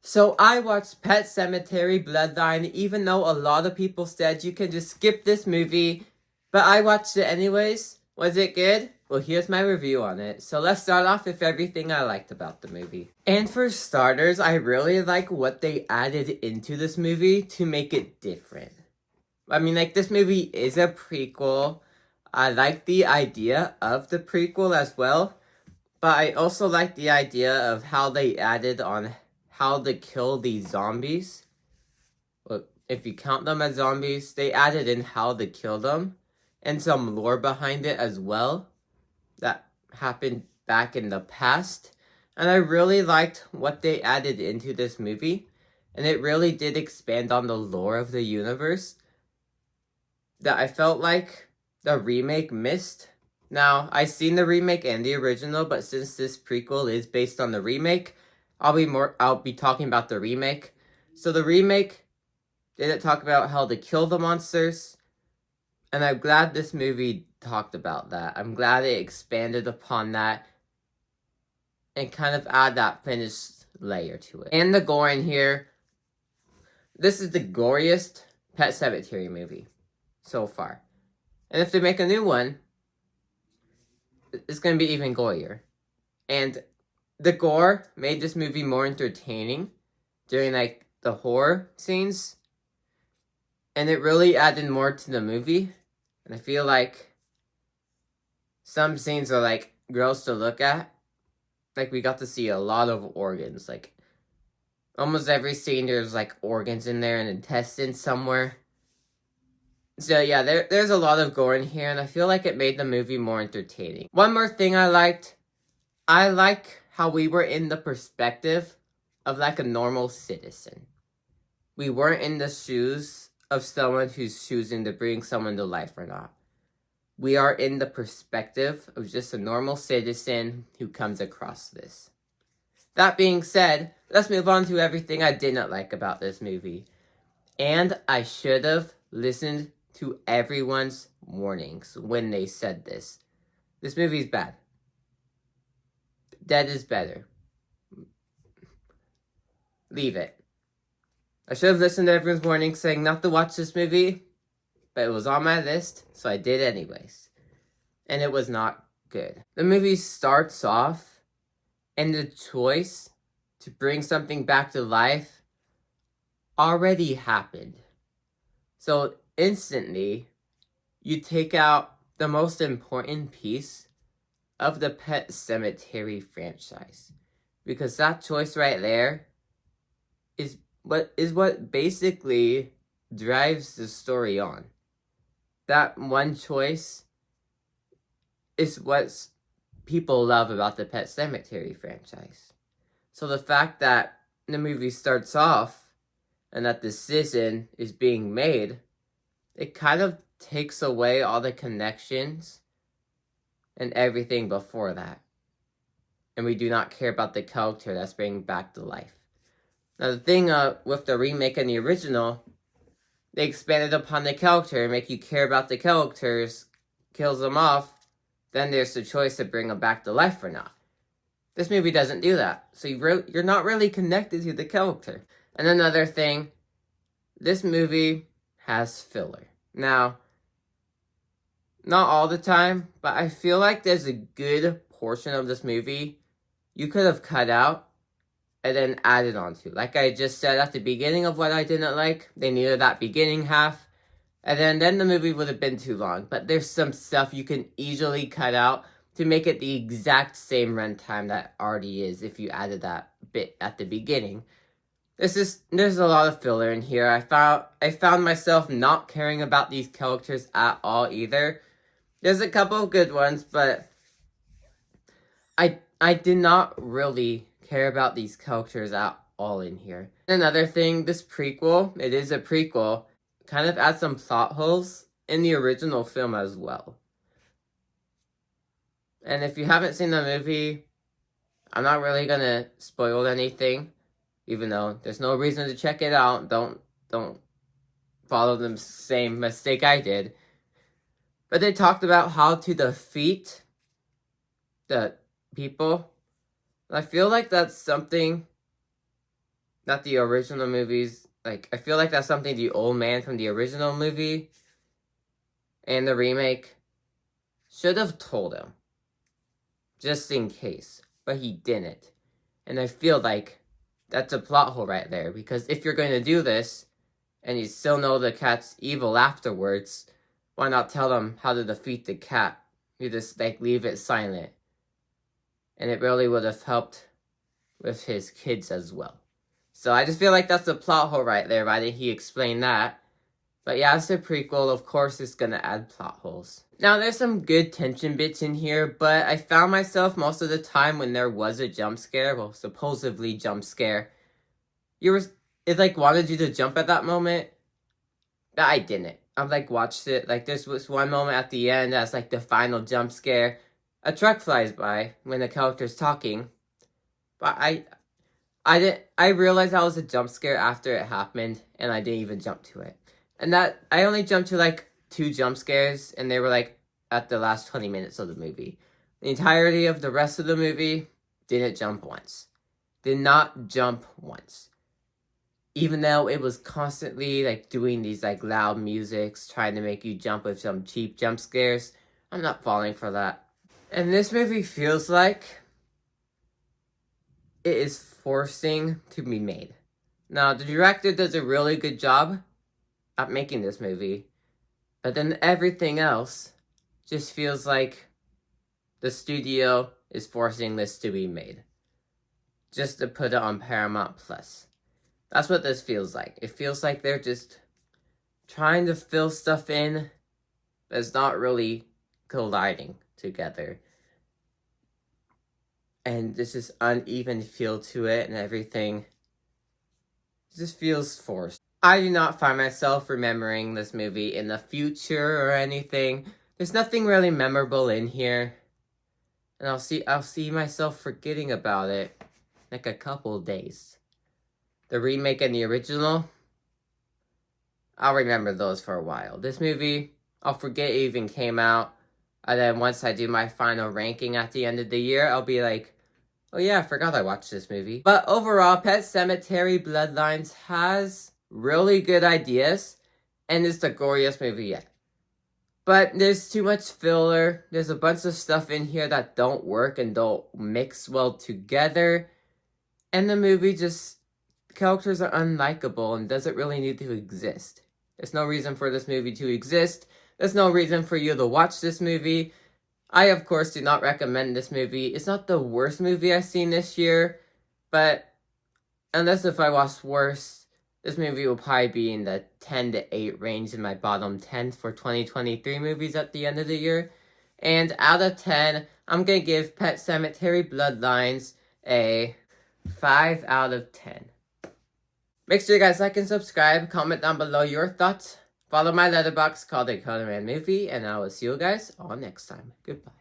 So I watched Pet Sematary Bloodline, even though a lot of people said you can just skip this movie, but I watched it anyways. Was it good? Well, here's my review on it. So let's start off with everything I liked about the movie. And for starters, I really like what they added into this movie to make it different. I mean, like, this movie is a prequel. I like the idea of the prequel as well, but I also like the idea of how they added on how to kill these zombies. Well, if you count them as zombies, they added in how to kill them and some lore behind it as well that happened back in the past. And I really liked what they added into this movie, and it really did expand on the lore of the universe that I felt like the remake missed. Now, I've seen the remake and the original, but since this prequel is based on the remake, I'll be talking about the remake. So the remake didn't talk about how to kill the monsters, and I'm glad this movie talked about that. I'm glad it expanded upon that and kind of add that finished layer to it. And the gore in here, this is the goriest Pet Sematary movie so far. And if they make a new one, it's going to be even gorier. And the gore made this movie more entertaining during, like, the horror scenes. And it really added more to the movie. And I feel like some scenes are, like, gross to look at. Like, we got to see a lot of organs. Like, almost every scene there's, like, organs in there and intestines somewhere. So yeah, there's a lot of gore in here, and I feel like it made the movie more entertaining. One more thing I like how we were in the perspective of, like, a normal citizen. We weren't in the shoes of someone who's choosing to bring someone to life or not. We are in the perspective of just a normal citizen who comes across this. That being said, let's move on to everything I didn't like about this movie. And I should have listened to everyone's warnings when they said this. This movie's bad. Dead is better. Leave it. I should have listened to everyone's warnings saying not to watch this movie, but it was on my list, so I did anyways. And it was not good. The movie starts off, and the choice to bring something back to life already happened. So instantly, you take out the most important piece of the Pet Sematary franchise. Because that choice right there is what basically drives the story on. That one choice is what people love about the Pet Sematary franchise. So the fact that the movie starts off and that decision is being made, it kind of takes away all the connections and everything before that. And we do not care about the character that's bringing back to life. Now, the thing with the remake and the original, they expanded upon the character and make you care about the characters, kills them off, then there's the choice to bring them back to life or not. This movie doesn't do that, so you're not really connected to the character. And another thing, this movie has filler. Now, not all the time, but I feel like there's a good portion of this movie you could have cut out and then added onto. Like I just said at the beginning of what I didn't like, they needed that beginning half, and then the movie would have been too long. But there's some stuff you can easily cut out to make it the exact same runtime that already is if you added that bit at the beginning. There's a lot of filler in here. I found myself not caring about these characters at all either. There's a couple of good ones, but I did not really care about these characters at all in here. Another thing, this prequel, it is a prequel, kind of adds some plot holes in the original film as well. And if you haven't seen the movie, I'm not really gonna spoil anything, even though there's no reason to check it out. Don't follow the same mistake I did. But they talked about how to defeat the people. I feel like that's something not the original movies. Like, I feel like that's something the old man from the original movie and the remake should have told him. Just in case. But he didn't. And I feel like that's a plot hole right there. Because if you're going to do this, and you still know the cat's evil afterwards, why not tell them how to defeat the cat? You just, like, leave it silent. And it really would have helped with his kids as well. So I just feel like that's a plot hole right there. Why didn't he explain that? But yeah, it's a prequel. Of course, it's going to add plot holes. Now, there's some good tension bits in here, but I found myself most of the time when there was a jump scare, well, supposedly jump scare, it like wanted you to jump at that moment, but I didn't. I've like watched it, like there's this one moment at the end that's like the final jump scare. A truck flies by when the character's talking, but I realized that was a jump scare after it happened, and I didn't even jump to it. And that, I only jumped to like 2 jump scares, and they were like at the last 20 minutes of the movie. The entirety of the rest of the movie, didn't jump once. Did not jump once. Even though it was constantly like doing these like loud musics, trying to make you jump with some cheap jump scares, I'm not falling for that. And this movie feels like it is forcing to be made. Now, the director does a really good job at making this movie, but then everything else just feels like the studio is forcing this to be made just to put it on Paramount Plus. That's what this feels like. It feels like they're just trying to fill stuff in that's not really colliding together. And this is uneven feel to it and everything. It just feels forced. I do not find myself remembering this movie in the future or anything. There's nothing really memorable in here. And I'll see myself forgetting about it like a couple days. The remake and the original, I'll remember those for a while. This movie, I'll forget it even came out. And then once I do my final ranking at the end of the year, I'll be like, oh yeah, I forgot I watched this movie. But overall, Pet Sematary Bloodlines has really good ideas. And it's the goriest movie yet. But there's too much filler. There's a bunch of stuff in here that don't work and don't mix well together. And the movie just, characters are unlikable and doesn't really need to exist. There's no reason for this movie to exist. There's no reason for you to watch this movie. I, of course, do not recommend this movie. It's not the worst movie I've seen this year, but unless if I watch worse, this movie will probably be in the 10 to 8 range in my bottom 10 for 2023 movies at the end of the year. And out of 10, I'm going to give Pet Sematary Bloodlines a 5 out of 10. Make sure you guys like and subscribe, comment down below your thoughts, follow my letterbox called A Color Man Movie, and I will see you guys all next time. Goodbye.